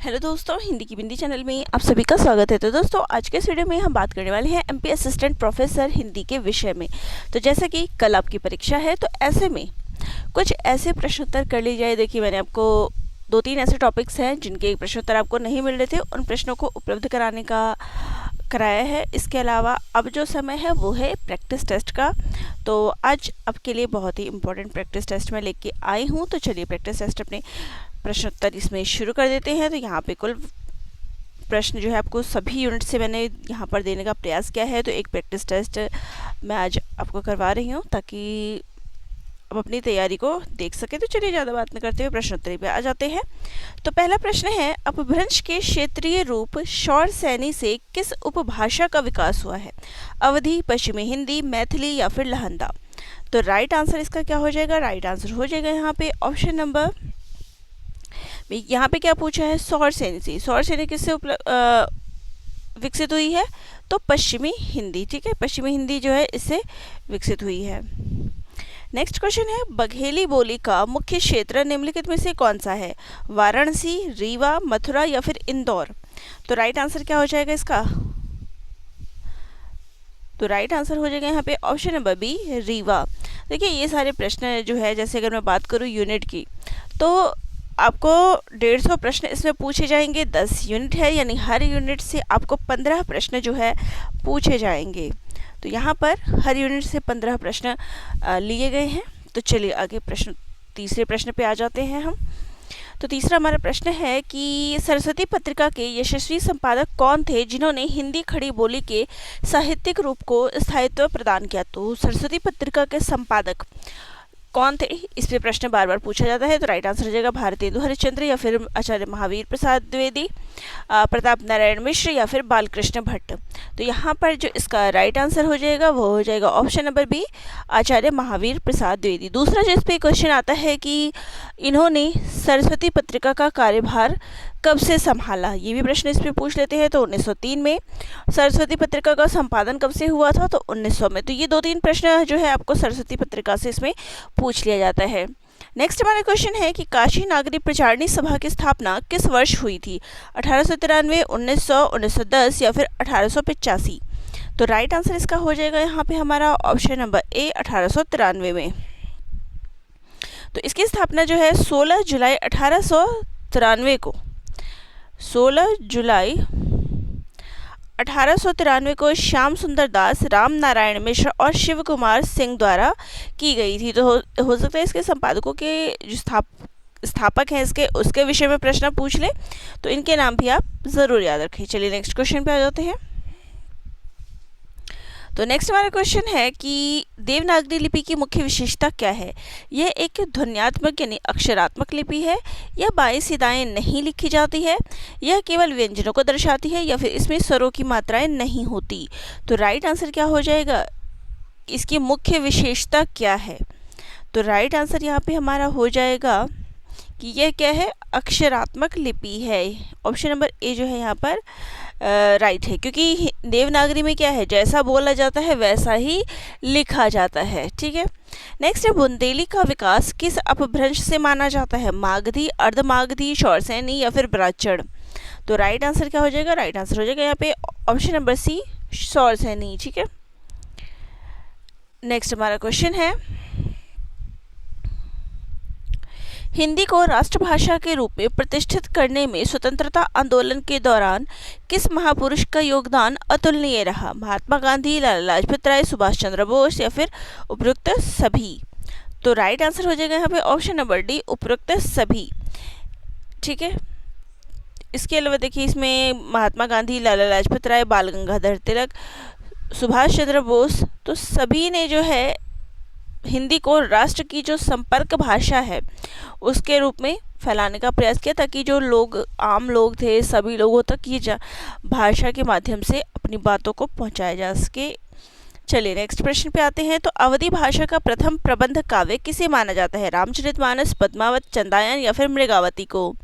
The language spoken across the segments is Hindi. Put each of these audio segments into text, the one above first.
हेलो दोस्तों, हिंदी की बिंदी चैनल में आप सभी का स्वागत है। तो दोस्तों, आज के इस वीडियो में हम बात करने वाले हैं एमपी असिस्टेंट प्रोफेसर हिंदी के विषय में। तो जैसा कि कल आपकी परीक्षा है, तो ऐसे में कुछ ऐसे प्रश्नोत्तर कर ली जाए। देखिए, मैंने आपको 2-3 ऐसे टॉपिक्स हैं जिनके प्रश्नोत्तर आपको नहीं मिल रहे थे, उन प्रश्नों को उपलब्ध कराया है। इसके अलावा अब जो समय है वो है प्रैक्टिस टेस्ट का। तो आज आपके लिए बहुत ही इम्पोर्टेंट प्रैक्टिस टेस्ट मैं लेके आई हूँ। तो चलिए प्रैक्टिस टेस्ट अपने प्रश्नोत्तर इसमें शुरू कर देते हैं। तो यहाँ पे कुल प्रश्न जो है आपको सभी यूनिट से मैंने यहाँ पर देने का प्रयास किया है। तो एक प्रैक्टिस टेस्ट मैं आज आपको करवा रही हूँ ताकि अब अपनी तैयारी को देख सके। तो चलिए ज़्यादा बात न करते हुए प्रश्नोत्तरी पे आ जाते हैं। तो पहला प्रश्न है, अपभ्रंश के क्षेत्रीय रूप शौर सैनी से किस उपभाषा का विकास हुआ है? अवधी, पश्चिमी हिंदी, मैथिली या फिर लहंदा? तो राइट आंसर इसका क्या हो जाएगा? राइट आंसर हो जाएगा यहाँ पे ऑप्शन नंबर, यहाँ पे क्या पूछा है? सौर सैनी से। सौर सैनी किससे विकसित हुई है? तो पश्चिमी हिंदी। ठीक है, पश्चिमी हिंदी जो है इससे विकसित हुई है। नेक्स्ट क्वेश्चन है, बघेली बोली का मुख्य क्षेत्र निम्नलिखित में से कौन सा है? वाराणसी, रीवा, मथुरा या फिर इंदौर? तो राइट आंसर क्या हो जाएगा इसका? तो राइट आंसर हो जाएगा यहाँ पे ऑप्शन नंबर बी, रीवा। देखिए, ये सारे प्रश्न जो है, जैसे अगर मैं बात करूँ यूनिट की, तो आपको 150 प्रश्न इसमें पूछे जाएंगे। 10 यूनिट है, यानी हर यूनिट से आपको 15 प्रश्न जो है पूछे जाएंगे। तो यहाँ पर हर यूनिट से 15 प्रश्न लिए गए हैं। तो चलिए आगे तीसरे प्रश्न पे आ जाते हैं हम। तो तीसरा हमारा प्रश्न है कि सरस्वती पत्रिका के यशस्वी संपादक कौन थे जिन्होंने हिंदी खड़ी बोली के साहित्यिक रूप को स्थायित्व प्रदान किया? तो सरस्वती पत्रिका के संपादक कौन थे, इस पे प्रश्न बार बार पूछा जाता है। तो राइट आंसर हो जाएगा भारतेंदु हरिश्चंद्र या फिर आचार्य महावीर प्रसाद द्विवेदी, प्रताप नारायण मिश्र या फिर बालकृष्ण भट्ट। तो यहाँ पर जो इसका राइट आंसर हो जाएगा वो हो जाएगा ऑप्शन नंबर बी, आचार्य महावीर प्रसाद द्विवेदी। दूसरा जो इस पे क्वेश्चन आता है कि इन्होंने सरस्वती पत्रिका का कार्यभार कब से संभाला, ये भी प्रश्न इस पे पूछ लेते हैं। तो 1903 में। सरस्वती पत्रिका का संपादन कब से हुआ था? तो 1900 में। तो ये 2-3 प्रश्न जो है आपको सरस्वती पत्रिका से इसमें पूछ लिया जाता है। नेक्स्ट हमारा क्वेश्चन है कि काशी नागरी प्रचारणी सभा की स्थापना किस वर्ष हुई थी? 1893, 1900, 1910 या फिर 1885? तो राइट आंसर इसका हो जाएगा यहाँ पे हमारा ऑप्शन नंबर ए, 1893 में। तो इसकी स्थापना जो है 16 जुलाई 1893 को 16 जुलाई 1893 को श्याम सुंदर दास, राम नारायण मिश्र और शिव कुमार सिंह द्वारा की गई थी। तो हो सकता है इसके संपादकों के जो स्थापक हैं इसके, उसके विषय में प्रश्न पूछ ले, तो इनके नाम भी आप ज़रूर याद रखें। चलिए नेक्स्ट क्वेश्चन पे आ जाते हैं। तो नेक्स्ट हमारा क्वेश्चन है कि देवनागरी लिपि की मुख्य विशेषता क्या है? यह एक ध्वन्यात्मक यानी अक्षरात्मक लिपि है, यह बाएं से दाएं नहीं लिखी जाती है, यह केवल व्यंजनों को दर्शाती है या फिर इसमें स्वरों की मात्राएं नहीं होती? तो राइट आंसर क्या हो जाएगा? इसकी मुख्य विशेषता क्या है? तो राइट आंसर यहाँ पे हमारा हो जाएगा कि यह क्या है? अक्षरात्मक लिपि है। ऑप्शन नंबर ए जो है यहाँ पर राइट है, क्योंकि देवनागरी में क्या है, जैसा बोला जाता है वैसा ही लिखा जाता है। ठीक है। नेक्स्ट है, बुंदेली का विकास किस अपभ्रंश से माना जाता है? मागधी, अर्धमागधी, शौरसैनी या फिर ब्राह्मण? तो राइट आंसर क्या हो जाएगा? राइट आंसर हो जाएगा यहाँ पे ऑप्शन नंबर सी, शौरसैनी। ठीक है। नेक्स्ट हमारा क्वेश्चन है, हिंदी को राष्ट्रभाषा के रूप में प्रतिष्ठित करने में स्वतंत्रता आंदोलन के दौरान किस महापुरुष का योगदान अतुलनीय रहा? महात्मा गांधी, लाला लाजपत राय, सुभाष चंद्र बोस या फिर उपरोक्त सभी? तो राइट आंसर हो जाएगा यहाँ पे ऑप्शन नंबर डी, उपरोक्त सभी। ठीक है। इसके अलावा देखिए, इसमें महात्मा गांधी, लाला लाजपत राय, बाल गंगाधर तिलक, सुभाष चंद्र बोस, तो सभी ने जो है हिंदी को राष्ट्र की जो संपर्क भाषा है उसके रूप में फैलाने का प्रयास किया, ताकि जो लोग, आम लोग थे, सभी लोगों तक ये भाषा के माध्यम से अपनी बातों को पहुंचाया जा सके। चलिए नेक्स्ट प्रश्न पे आते हैं। तो अवधी भाषा का प्रथम प्रबंध काव्य किसे माना जाता है? रामचरितमानस, पद्मावत, चंदायन या फिर मृगावती को?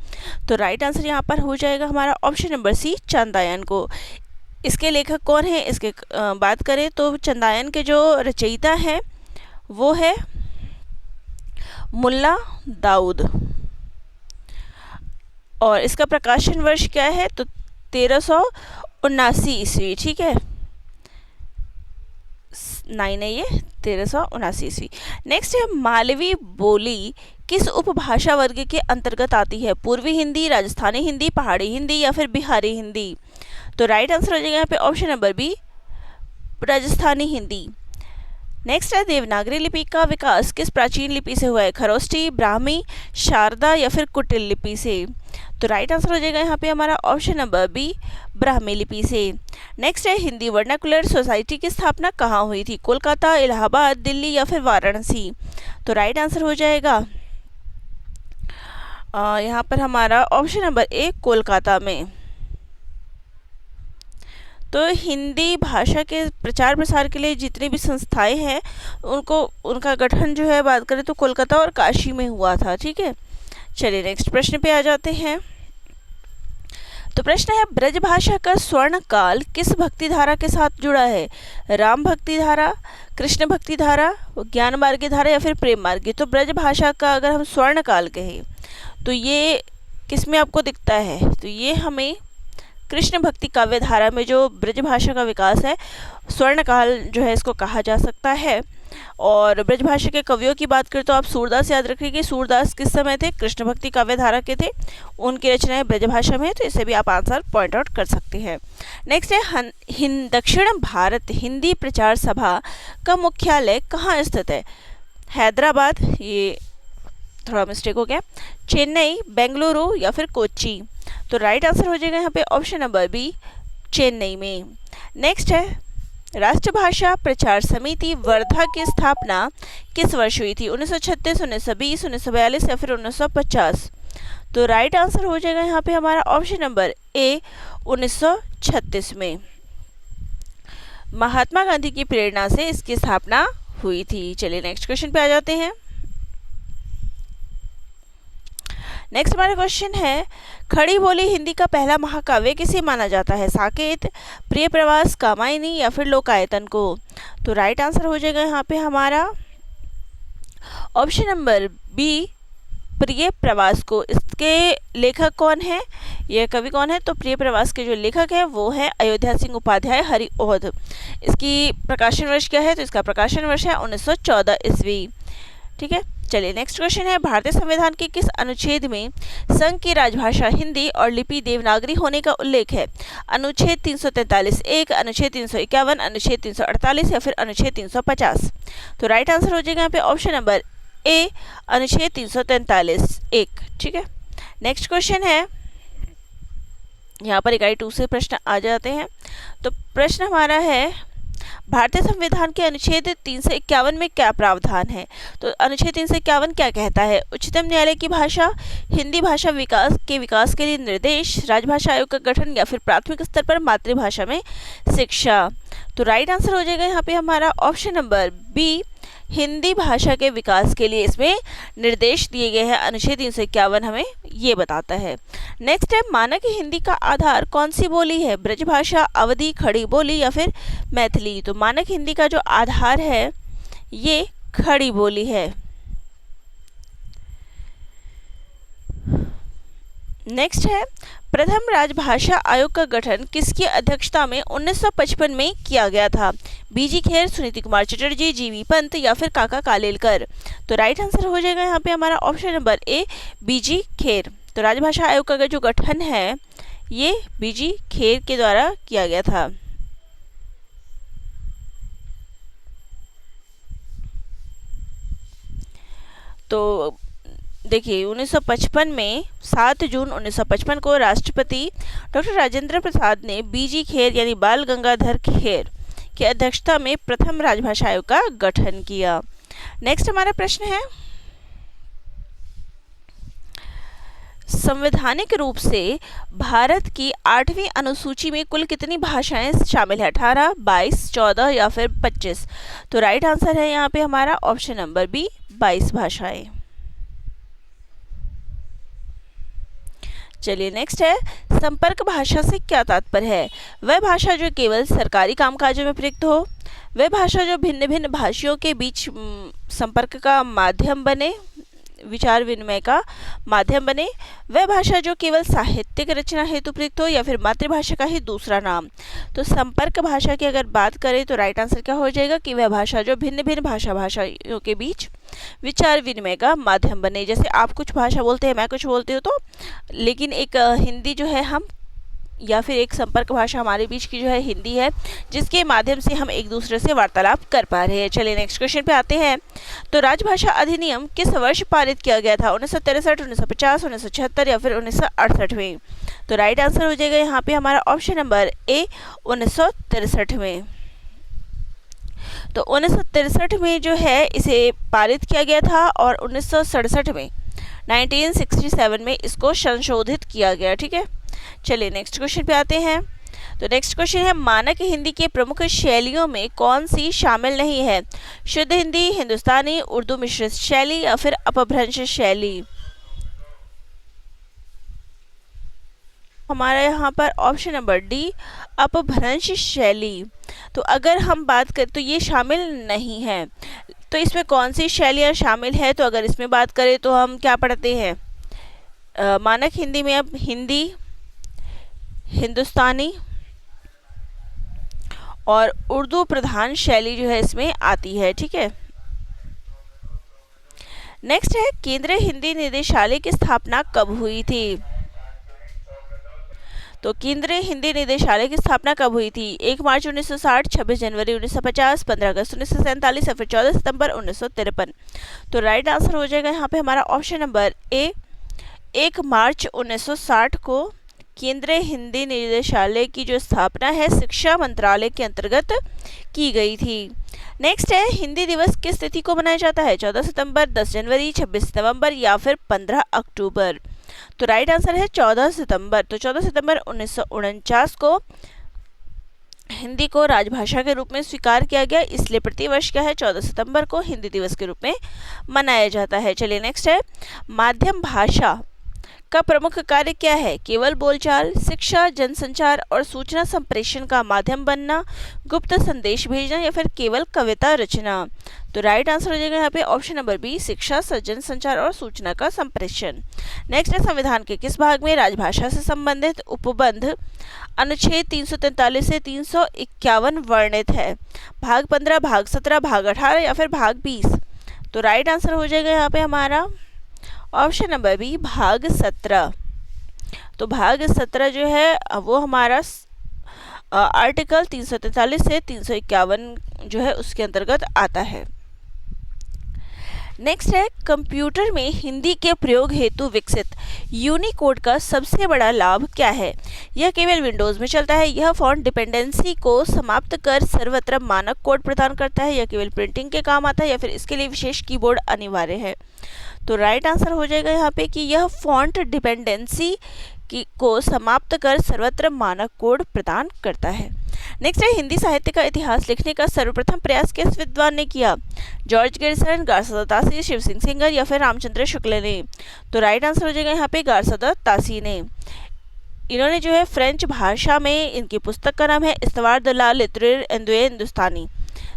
तो राइट आंसर यहाँ पर हो जाएगा हमारा ऑप्शन नंबर सी, चंदायन को। इसके लेखक कौन है, इसके बात करें तो चंदायन के जो रचयिता हैं वो है मुल्ला दाऊद। और इसका प्रकाशन वर्ष क्या है, तो 1379 ईस्वी, ठीक है, 9 है ये, 1379 ईस्वी। नेक्स्ट है मालवी बोली किस उपभाषा वर्ग के अंतर्गत आती है, पूर्वी हिंदी, राजस्थानी हिंदी, पहाड़ी हिंदी या फिर बिहारी हिंदी। तो राइट आंसर हो जाएगा यहाँ पे option number B, Rajasthani Hindi. Next है देवनागरी लिपि का विकास किस प्राचीन लिपि से हुआ है, खरोष्टी, ब्राह्मी, शारदा या फिर कुटिल लिपि से। तो राइट आंसर हो जाएगा यहाँ पे हमारा ऑप्शन नंबर बी, ब्राह्मी लिपि से। नेक्स्ट है हिंदी वर्नाकुलर सोसाइटी की स्थापना कहाँ हुई थी, कोलकाता, इलाहाबाद, दिल्ली या फिर वाराणसी। तो राइट आंसर हो जाएगा यहाँ पर हमारा ऑप्शन नंबर ए, कोलकाता में। तो हिंदी भाषा के प्रचार प्रसार के लिए जितनी भी संस्थाएं हैं उनका गठन जो है बात करें तो कोलकाता और काशी में हुआ था, ठीक है। चलिए नेक्स्ट प्रश्न पे आ जाते हैं। तो प्रश्न है ब्रजभाषा का स्वर्ण काल किस भक्ति धारा के साथ जुड़ा है, राम भक्ति धारा, कृष्ण भक्ति धारा, ज्ञान मार्गी धारा या फिर प्रेम मार्गी। तो ब्रजभाषा का अगर हम स्वर्ण काल कहें तो ये किस में आपको दिखता है, तो ये हमें कृष्ण भक्ति काव्य धारा में जो ब्रजभाषा का विकास है स्वर्ण काल जो है इसको कहा जा सकता है। और ब्रजभाषा के कवियों की बात करें तो आप सूरदास याद रखिए कि सूरदास किस समय थे, कृष्ण भक्ति काव्य धारा के थे, उनकी रचनाएं ब्रजभाषा में है, तो इसे भी आप आंसर पॉइंट आउट कर सकते हैं। नेक्स्ट है दक्षिण भारत हिंदी प्रचार सभा का मुख्यालय कहाँ स्थित है, हैदराबाद, ये थोड़ा मिस्टेक हो गया, चेन्नई, बेंगलुरु या फिर कोच्चि। तो राइट आंसर हो जाएगा यहाँ पे ऑप्शन नंबर बी, चेन्नई में। नेक्स्ट है राष्ट्रभाषा प्रचार समिति वर्धा की स्थापना किस वर्ष हुई थी, 1936, 1920, 1942 या फिर 1950। तो राइट आंसर हो जाएगा यहाँ पे हमारा ऑप्शन नंबर ए, 1936 में। महात्मा गांधी की प्रेरणा से इसकी स्थापना हुई थी। चलिए नेक्स्ट क्वेश्चन पे आ जाते हैं। नेक्स्ट हमारा क्वेश्चन है खड़ी बोली हिंदी का पहला महाकाव्य किसे माना जाता है, साकेत, प्रिय प्रवास, कामायनी या फिर लोकायतन को। तो राइट आंसर हो जाएगा यहाँ पे हमारा ऑप्शन नंबर बी, प्रिय प्रवास को। इसके लेखक कौन है, यह कवि कौन है, तो प्रिय प्रवास के जो लेखक है वो है अयोध्या सिंह उपाध्याय हरिऔध। इसकी प्रकाशन वर्ष क्या है, तो इसका प्रकाशन वर्ष है 1914 ईस्वी, ठीक है। चलिए नेक्स्ट क्वेश्चन है भारतीय संविधान के किस अनुच्छेद में संघ की राजभाषा हिंदी और लिपि देवनागरी होने का उल्लेख है, अनुच्छेद 343(1), अनुच्छेद 351, अनुच्छेद 348 या फिर अनुच्छेद 350। तो राइट आंसर हो जाएगा यहाँ पे ऑप्शन नंबर ए, अनुच्छेद 343(1), ठीक है। नेक्स्ट क्वेश्चन है, यहाँ पर इकाई 2 से प्रश्न आ जाते हैं। तो प्रश्न हमारा है भारतीय संविधान के अनुच्छेद 351 में क्या प्रावधान है। तो अनुच्छेद 351 क्या कहता है, उच्चतम न्यायालय की भाषा, हिंदी भाषा विकास के लिए निर्देश, राजभाषा आयोग का गठन या फिर प्राथमिक स्तर पर मातृभाषा में शिक्षा। तो राइट आंसर हो जाएगा यहाँ पे हमारा ऑप्शन नंबर बी, हिंदी भाषा के विकास के लिए इसमें निर्देश दिए गए हैं। अनुच्छेद 351 हमें ये बताता है। नेक्स्ट है मानक हिंदी का आधार कौन सी बोली है, ब्रजभाषा, अवधी, खड़ी बोली या फिर मैथिली। तो मानक हिंदी का जो आधार है ये खड़ी बोली है। नेक्स्ट है प्रथम राजभाषा आयोग का गठन किसकी अध्यक्षता में 1955 में किया गया था, बीजी खेर, सुनीति कुमार चटर्जी, जीवी पंत या फिर काका कालेलकर। तो राइट आंसर हो जाएगा यहाँ पे हमारा ऑप्शन नंबर ए, बीजी खेर। तो राजभाषा आयोग का जो गठन है ये बीजी खेर के द्वारा किया गया था। तो देखिए 1955 में 7 जून 1955 को राष्ट्रपति डॉक्टर राजेंद्र प्रसाद ने बीजी खेर यानी बाल गंगाधर खेर की अध्यक्षता में प्रथम राजभाषा आयोग का गठन किया। नेक्स्ट हमारा प्रश्न है संवैधानिक रूप से भारत की 8वीं अनुसूची में कुल कितनी भाषाएं शामिल है, 18, 22, 14 या फिर 25। तो राइट आंसर है यहाँ पे हमारा ऑप्शन नंबर बी, 22 भाषाएं। चलिए नेक्स्ट है संपर्क भाषा से क्या तात्पर्य है, वह भाषा जो केवल सरकारी कामकाजों में प्रयुक्त हो, वह भाषा जो भिन्न भिन्न भाषियों के बीच संपर्क का माध्यम बने, विचार विनिमय का माध्यम बने, वह भाषा जो केवल साहित्यिक रचना हेतु प्रयुक्त हो या फिर मातृभाषा का ही दूसरा नाम। तो संपर्क भाषा की अगर बात करें तो राइट आंसर क्या हो जाएगा कि वह भाषा जो भिन्न भिन्न भाषाओं के बीच विचार विनिमय का माध्यम बने। जैसे आप कुछ भाषा बोलते हैं, मैं कुछ बोलती हूँ, तो लेकिन एक हिंदी जो है हम या फिर एक संपर्क भाषा हमारे बीच की जो है हिंदी है, जिसके माध्यम से हम एक दूसरे से वार्तालाप कर पा रहे हैं। चलिए नेक्स्ट क्वेश्चन पे आते हैं। तो राजभाषा अधिनियम किस वर्ष पारित किया गया था? 1963, 1950, 1976 या फिर 1968 में? तो राइट आंसर हो जाएगा यहाँ पे हमारा ऑप्शन नंबर ए, 1963 में। तो 1963 में जो है इसे पारित किया गया था और 1967 में 1967 में इसको संशोधित किया गया। ठीक है, चलिए नेक्स्ट क्वेश्चन पे आते हैं। तो नेक्स्ट क्वेश्चन है, मानक हिंदी के प्रमुख शैलियों में कौन सी शामिल नहीं है? शुद्ध हिंदी, हिंदुस्तानी, उर्दू मिश्रित शैली या फिर अपभ्रंश शैली? हमारा यहाँ पर ऑप्शन नंबर डी, अपभ्रंश शैली। तो अगर हम बात करें तो ये शामिल नहीं है। तो इसमें कौन सी शैलियाँ शामिल है? तो अगर इसमें बात करें तो हम क्या पढ़ते हैं, मानक हिंदी में अब हिंदी, हिंदुस्तानी और उर्दू प्रधान शैली जो है इसमें आती है। ठीक है, नेक्स्ट है, केंद्रीय हिंदी निदेशालय की स्थापना कब हुई थी? तो केंद्रीय हिंदी निदेशालय की स्थापना कब हुई थी? 1 मार्च 1960, 26 जनवरी 1950, 15 अगस्त 1947 या फिर 14 सितंबर 1953? तो राइट आंसर हो जाएगा यहाँ पे हमारा ऑप्शन नंबर ए, 1 मार्च 1960 को केंद्रीय हिंदी निदेशालय की जो स्थापना है शिक्षा मंत्रालय के अंतर्गत की गई थी। नेक्स्ट है, हिंदी दिवस किस तिथि को मनाया जाता है? 14 सितंबर, 10 जनवरी, 26 नवंबर या फिर 15 अक्टूबर? तो राइट आंसर है 14 सितंबर। तो 14 सितंबर 1949 को हिंदी को राजभाषा के रूप में स्वीकार किया गया, इसलिए प्रतिवर्ष क्या है 14 सितंबर को हिंदी दिवस के रूप में मनाया जाता है। चलिए नेक्स्ट है, माध्यम भाषा का प्रमुख कार्य क्या है? केवल बोलचाल, शिक्षा, जनसंचार और सूचना संप्रेषण का माध्यम बनना, गुप्त संदेश भेजना या फिर केवल कविता रचना? तो राइट आंसर हो जाएगा यहाँ पे ऑप्शन नंबर बी, शिक्षा, जनसंचार और सूचना का संप्रेषण। नेक्स्ट है, संविधान के किस भाग में राजभाषा से संबंधित उपबंध अनुच्छेद 343 से 351 वर्णित है? भाग 15, भाग 17, भाग 18 या फिर भाग 20? तो राइट आंसर हो जाएगा यहाँ पे हमारा ऑप्शन नंबर बी, भाग 17। तो भाग 17 जो है वो हमारा आर्टिकल 343 से 351 जो है उसके अंतर्गत आता है। नेक्स्ट है, कंप्यूटर में हिंदी के प्रयोग हेतु विकसित यूनिकोड का सबसे बड़ा लाभ क्या है? यह केवल विंडोज़ में चलता है, यह फॉन्ट डिपेंडेंसी को समाप्त कर सर्वत्र मानक कोड प्रदान करता है, यह केवल प्रिंटिंग के काम आता है या फिर इसके लिए विशेष कीबोर्ड अनिवार्य है? तो राइट आंसर हो जाएगा यहाँ पे कि यह फॉन्ट डिपेंडेंसी को समाप्त कर सर्वत्र मानक कोड प्रदान करता है। नेक्स्ट है, हिंदी साहित्य का इतिहास लिखने का सर्वप्रथम प्रयास किस विद्वान ने किया? जॉर्ज गिरसन, गारसदा तासी, शिव सिंह सेंगर या फिर रामचंद्र शुक्ल ने? तो राइट आंसर हो जाएगा यहाँ पे गारसदा तासी ने। इन्होंने जो है फ्रेंच भाषा में, इनकी पुस्तक का नाम है इस्तवार द ला लिटरेर एंदुए हिंदुस्तानी,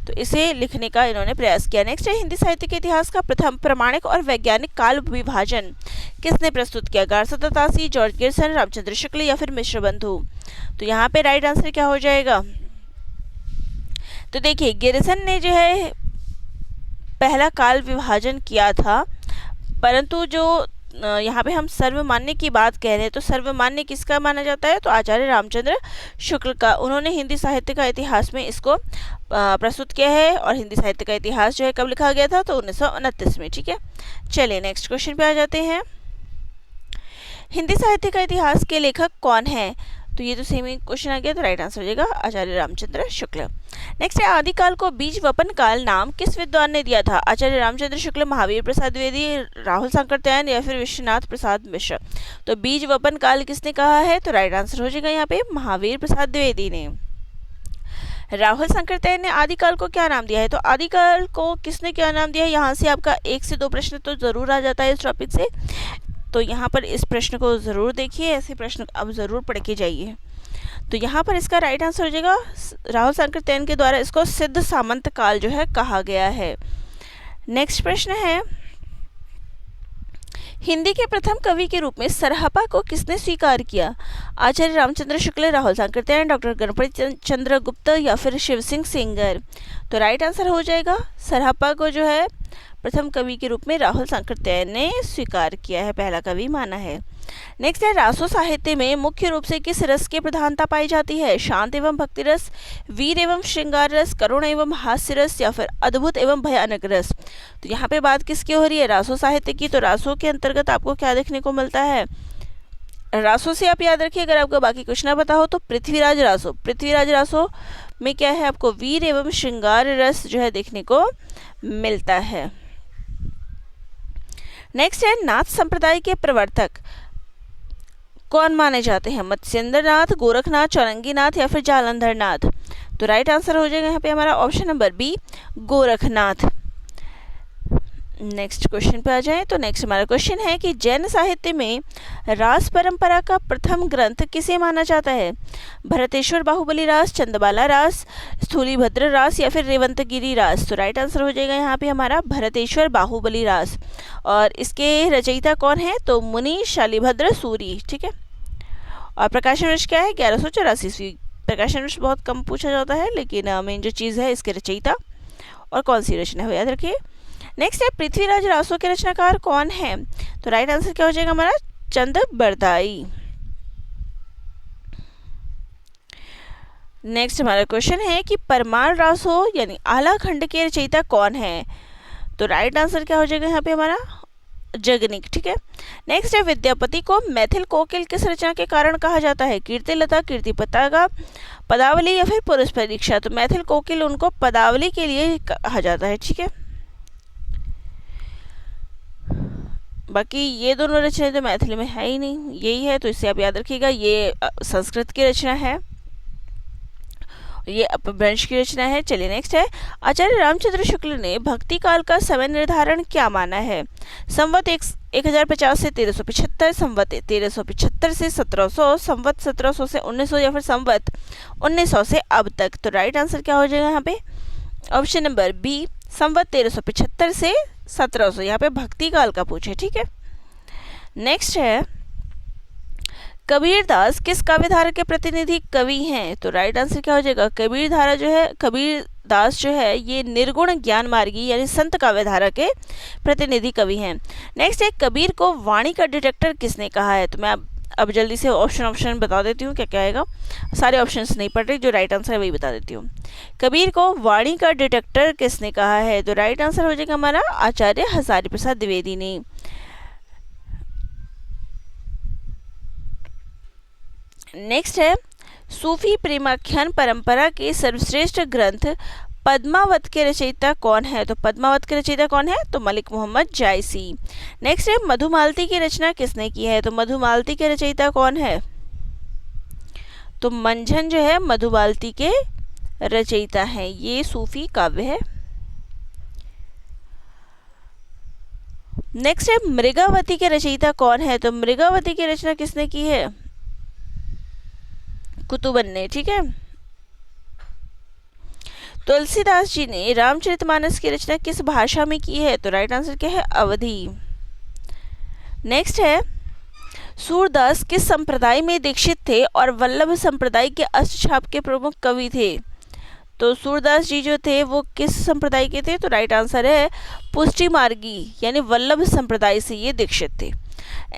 तो इसे लिखने का इन्होंने प्रयास किया। नेक्स्ट है, हिंदी साहित्य के इतिहास का प्रथम प्रमाणिक और वैज्ञानिक काल विभाजन किसने प्रस्तुत किया? गारसदा तासी, जॉर्ज गिरसन, रामचंद्र शुक्ल या फिर मिश्र बंधु? तो यहाँ पे राइट आंसर क्या हो जाएगा? तो देखिए, गिरसन ने जो है पहला काल विभाजन किया था, परंतु जो यहाँ पे हम सर्वमान्य की बात कह रहे हैं, तो सर्वमान्य किसका माना जाता है? तो आचार्य रामचंद्र शुक्ल का। उन्होंने हिंदी साहित्य का इतिहास में इसको प्रस्तुत किया है और हिंदी साहित्य का इतिहास जो है कब लिखा गया था? तो 1929 में। ठीक है, चलिए नेक्स्ट क्वेश्चन पे आ जाते हैं। हिंदी साहित्य का इतिहास के लेखक कौन है? तो ये तो सेम ही क्वेश्चन आ गया, तो राइट आंसर हो जाएगा आचार्य रामचंद्र शुक्ल। नेक्स्ट है, आदिकाल को बीज वपन काल नाम किस विद्वान ने दिया था? आचार्य रामचंद्र शुक्ल, महावीर प्रसाद द्विवेदी, राहुल सांकृत्यायन या फिर विश्वनाथ प्रसाद मिश्र? तो बीज वपन काल किसने कहा है? तो राइट आंसर हो जाएगा यहाँ पे महावीर प्रसाद द्विवेदी ने। राहुल सांकृत्यायन ने आदिकाल को क्या नाम दिया है? तो आदिकाल को किसने क्या नाम दिया है? यहाँ से आपका 1 से 2 प्रश्न तो जरूर आ जाता है इस टॉपिक से, तो यहाँ पर इस प्रश्न को ज़रूर देखिए, ऐसे प्रश्न अब ज़रूर पढ़ के जाइए। तो यहाँ पर इसका राइट आंसर हो जाएगा राहुल सांकृत्यायन के द्वारा इसको सिद्ध सामंत काल जो है कहा गया है। नेक्स्ट प्रश्न है, हिंदी के प्रथम कवि के रूप में सरहपा को किसने स्वीकार किया? आचार्य रामचंद्र शुक्ल, राहुल सांकृत्यायन, डॉक्टर गणपति चंद्र गुप्त या फिर शिव सिंह सेंगर? तो राइट आंसर हो जाएगा सरहपा को जो है प्रथम कवि के रूप में राहुल सांकृत्यायन ने स्वीकार किया है, पहला कवि माना है। नेक्स्ट है, रासो साहित्य में मुख्य रूप से किस रस की प्रधानता पाई जाती है? शांत एवं भक्ति रस, वीर एवं श्रृंगार रस, करुण एवं हास्य रस या फिर अद्भुत एवं भयानक रस? तो यहाँ पे बात किसकी हो रही है? रासो साहित्य की। तो रासो के अंतर्गत आपको क्या देखने को मिलता है? रासो से आप याद रखिए, अगर आपको बाकी कुछ ना पता हो तो पृथ्वीराज रासो। पृथ्वीराज रासो में क्या है? आपको वीर एवं श्रृंगार रस जो है देखने को मिलता है। नेक्स्ट है, नाथ संप्रदाय के प्रवर्तक कौन माने जाते हैं? मत्स्येंद्र नाथ, गोरखनाथ, चौरंगी नाथ या फिर जालंधर नाथ? तो राइट आंसर हो जाएगा यहाँ पे हमारा option number B, Gorakhnath. Next question पे आ जाएं तो नेक्स्ट हमारा क्वेश्चन है कि जैन साहित्य में रास परंपरा का प्रथम ग्रंथ किसे माना जाता है? भरतेश्वर बाहुबली रास, चंदबाला रास, स्थूलीभद्र रास या फिर रेवंतगिरी रास? तो राइट आंसर हो जाएगा यहाँ पे हमारा भरतेश्वर बाहुबली रास। और इसके रचयिता कौन है? तो मुनि शालिभद्र सूरी। ठीक है। और प्रकाशन वर्ष क्या है? 1184। प्रकाशन वर्ष बहुत कम पूछा जाता है, लेकिन मेन जो चीज़ है इसके रचयिता और कौन सी रचना है याद रखिए। नेक्स्ट है, पृथ्वीराज रासो के रचनाकार कौन है? तो राइट आंसर क्या हो जाएगा हमारा? चंद बरदाई। नेक्स्ट हमारा क्वेश्चन है कि परमाल रासो यानी आला खंड के रचयिता कौन है? तो राइट आंसर क्या हो जाएगा यहाँ पे हमारा? जगनिक। ठीक है। नेक्स्ट है, विद्यापति को मैथिल कोकिल किस रचना के कारण कहा जाता है? कीर्तिलता, कीर्ति पताका, पदावली या फिर पुरुष परीक्षा? तो मैथिल कोकिल उनको पदावली के लिए कहा जाता है। ठीक है। बाकी ये दोनों रचनाएं तो मैथिली में है ही नहीं, यही है, तो इसे आप याद रखिएगा। ये संस्कृत की रचना है, ये अपभ्रंश की रचना है। चलिए नेक्स्ट है, आचार्य रामचंद्र शुक्ल ने भक्ति काल का समय निर्धारण क्या माना है? संवत 1050 से 1375, संवत 1375 से 1700, संवत 1700 से 1900 या फिर संवत 1900 से अब तक? तो राइट आंसर क्या हो जाएगा यहाँ पे? ऑप्शन नंबर बी, संवत 1375 से 1700। यहाँ पे भक्ति काल का पूछे। ठीक है। नेक्स्ट है, कबीर दास किस काव्य धारा के प्रतिनिधि कवि हैं? तो राइट आंसर क्या हो जाएगा? कबीर धारा जो है, कबीर दास जो है ये निर्गुण ज्ञान मार्गी यानी संत काव्य धारा के प्रतिनिधि कवि हैं। नेक्स्ट है, कबीर को वाणी का डिटेक्टर किसने कहा है? तो मैं अब जल्दी से ऑप्शन बता देती हूँ क्या क्या आएगा। सारे ऑप्शंस नहीं पढ़ रही, जो राइट आंसर है वही बता देती हूँ। कबीर को वाणी का डिटेक्टर किसने कहा है? तो राइट आंसर हो जाएगा हमारा आचार्य हजारी प्रसाद द्विवेदी ने। नेक्स्ट है, सूफी प्रेमाख्यान परंपरा के सर्वश्रेष्ठ ग्रंथ पद्मावत के रचयिता कौन है? तो पद्मावत के रचयिता कौन है? तो मलिक मोहम्मद जायसी। नेक्स्ट है, मधुमालती की रचना किसने की है? तो मधुमालती के रचयिता कौन है? तो मंझन जो है मधुमालती के रचयिता हैं। ये सूफी काव्य है। नेक्स्ट है, मृगावती के रचयिता कौन है? तो मृगावती की रचना किसने की है? कुतुबन ने। ठीक है। तुलसीदास जी ने रामचरितमानस की रचना किस भाषा में की है? तो राइट आंसर क्या है? अवधी। नेक्स्ट है, सूरदास किस संप्रदाय में दीक्षित थे और वल्लभ संप्रदाय के अष्टछाप के प्रमुख कवि थे? तो सूरदास जी जो थे वो किस संप्रदाय के थे? तो राइट आंसर है पुष्टि मार्गी यानी वल्लभ संप्रदाय से ये दीक्षित थे।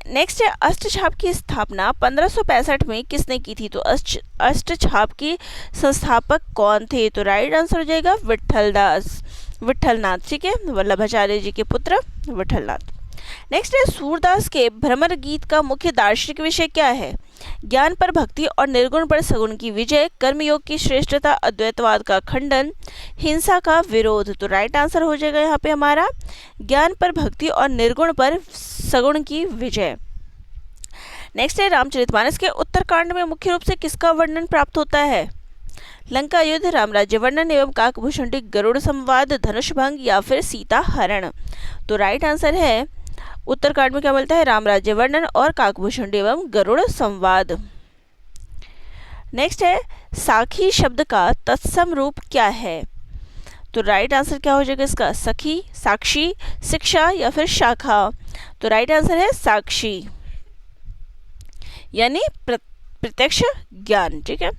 नेक्स्ट है, अष्टछाप की स्थापना 1565 में किसने की थी? तो अष्टछाप की संस्थापक कौन थे? तो राइट आंसर हो जाएगा विठलनाथ। ठीक है, वल्लभाचार्य जी के पुत्र विठलनाथ। नेक्स्ट है, सूरदास के भ्रमर गीत का मुख्य दार्शनिक विषय क्या है? ज्ञान पर भक्ति और निर्गुण पर सगुण की विजय, कर्मयोग की श्रेष्ठता, अद्वैतवाद का खंडन, हिंसा का विरोध? तो राइट आंसर हो जाएगा यहाँ पे हमारा ज्ञान पर भक्ति और निर्गुण पर सगुण की विजय। नेक्स्ट है, रामचरितमानस के उत्तरकांड में मुख्य रूप से किसका वर्णन प्राप्त होता है? लंका युद्ध, रामराज्य वर्णन एवं काकभूषुंडी गरुड़ संवाद, धनुष भंग या फिर सीता हरण? तो राइट आंसर है उत्तरकांड में क्या मिलता है? रामराज्य वर्णन और काकभूषुंडी एवं गरुड़ संवाद। नेक्स्ट है, साखी शब्द का तत्सम रूप क्या है? तो राइट आंसर क्या हो जाएगा इसका? सखी, साक्षी, शिक्षा या फिर शाखा? तो राइट आंसर है साक्षी, यानी प्रत्यक्ष ज्ञान। ठीक है।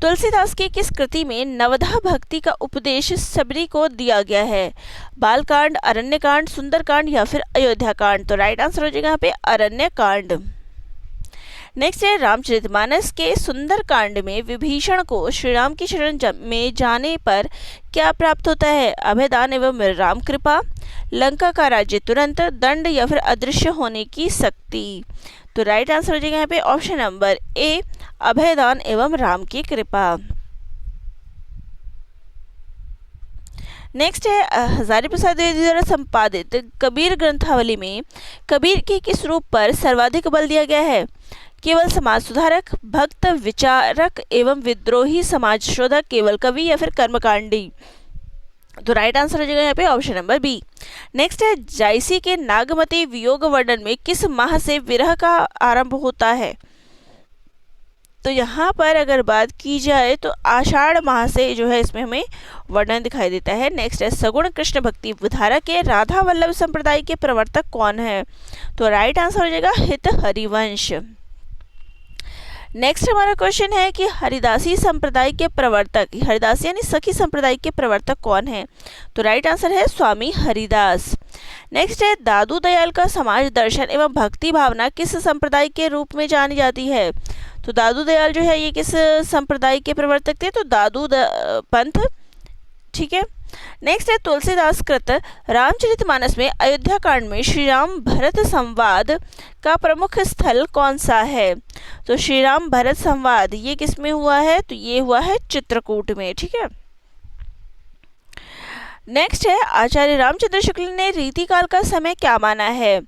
तुलसीदास की किस कृति में नवधा भक्ति का उपदेश सबरी को दिया गया है? बालकांड, अरण्यकांड, सुंदरकांड या फिर अयोध्याकांड? तो राइट आंसर हो जाएगा यहाँ पे अरण्यकांड। नेक्स्ट है, रामचरितमानस के सुंदरकांड में विभीषण को श्री राम की शरण में जाने पर क्या प्राप्त होता है? अभयदान एवं राम कृपा, लंका का राज्य तुरंत, दंड या फिर अदृश्य होने की शक्ति? तो राइट आंसर हो जाएगा यहाँ पे ऑप्शन नंबर ए, अभयदान एवं राम की कृपा। नेक्स्ट है, हजारी प्रसाद द्विवेदी द्वारा संपादित कबीर ग्रंथावली में कबीर के किस रूप पर सर्वाधिक बल दिया गया है? केवल समाज सुधारक, भक्त, विचारक एवं विद्रोही समाज शोधक, केवल कवि या फिर कर्मकांडी? तो राइट आंसर हो जाएगा यहाँ पे ऑप्शन नंबर बी। नेक्स्ट है, जायसी के नागमती वियोग वर्णन में किस माह से विरह का आरंभ होता है? तो यहाँ पर अगर बात की जाए तो आषाढ़ माह से जो है इसमें हमें वर्णन दिखाई देता है। नेक्स्ट है, सगुण कृष्ण भक्ति विधारा के राधा वल्लभ संप्रदाय के प्रवर्तक कौन है? तो राइट आंसर हो जाएगा हित हरिवंश। नेक्स्ट हमारा क्वेश्चन है कि हरिदासी संप्रदाय के प्रवर्तक, हरिदासी यानी सखी संप्रदाय के प्रवर्तक कौन है? तो राइट आंसर है स्वामी हरिदास। नेक्स्ट है, दादू दयाल का समाज दर्शन एवं भक्ति भावना किस संप्रदाय के रूप में जानी जाती है? तो दादू दयाल जो है ये किस संप्रदाय के प्रवर्तक थे? तो दादू पंथ। ठीक है। नेक्स्ट है, तुलसीदास कृत रामचरितमानस में अयोध्याकांड में श्री राम भरत संवाद का प्रमुख स्थल कौन सा है? तो श्री राम भरत संवाद ये किस में हुआ है? तो ये हुआ है चित्रकूट में। ठीक है। नेक्स्ट है, आचार्य रामचंद्र शुक्ल ने रीतिकाल का समय क्या माना है?